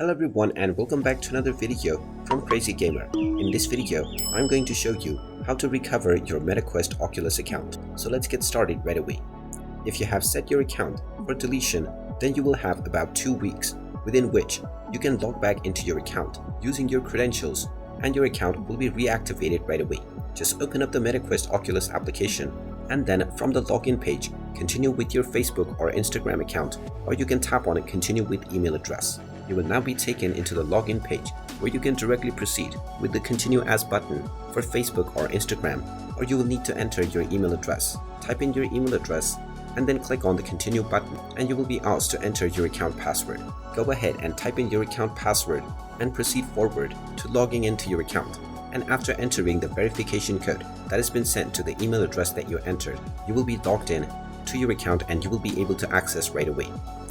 Hello everyone and welcome back to another video from Crazy Gamer. In this video, I'm going to show you how to recover your Metaquest Oculus account. So let's get started right away. If you have set your account for deletion, then you will have about 2 weeks within which you can log back into your account using your credentials and your account will be reactivated right away. Just open up the Metaquest Oculus application and then from the login page, continue with your Facebook or Instagram account, or you can tap on it, continue with email address. You will now be taken into the login page where you can directly proceed with the continue as button for Facebook or Instagram, or you will need to enter your email address. Type in your email address and then click on the continue button and you will be asked to enter your account password. Go ahead and type in your account password and proceed forward to logging into your account. And after entering the verification code that has been sent to the email address that you entered, you will be logged in to your account and you will be able to access right away.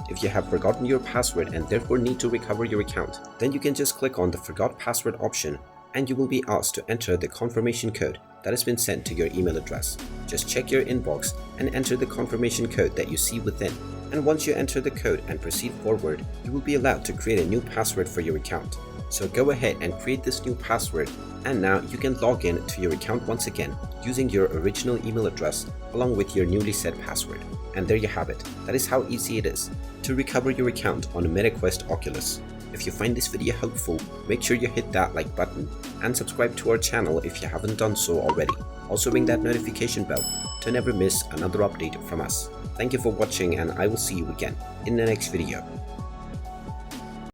If you have forgotten your password and therefore need to recover your account, then you can just click on the forgot password option and you will be asked to enter the confirmation code that has been sent to your email address. Just check your inbox and enter the confirmation code that you see within. And once you enter the code and proceed forward, you will be allowed to create a new password for your account. So go ahead and create this new password and now you can log in to your account once again using your original email address along with your newly set password. And there you have it. That is how easy it is to recover your account on Metaquest Oculus. If you find this video helpful, make sure you hit that like button and subscribe to our channel if you haven't done so already. Also ring that notification bell to never miss another update from us. Thank you for watching and I will see you again in the next video.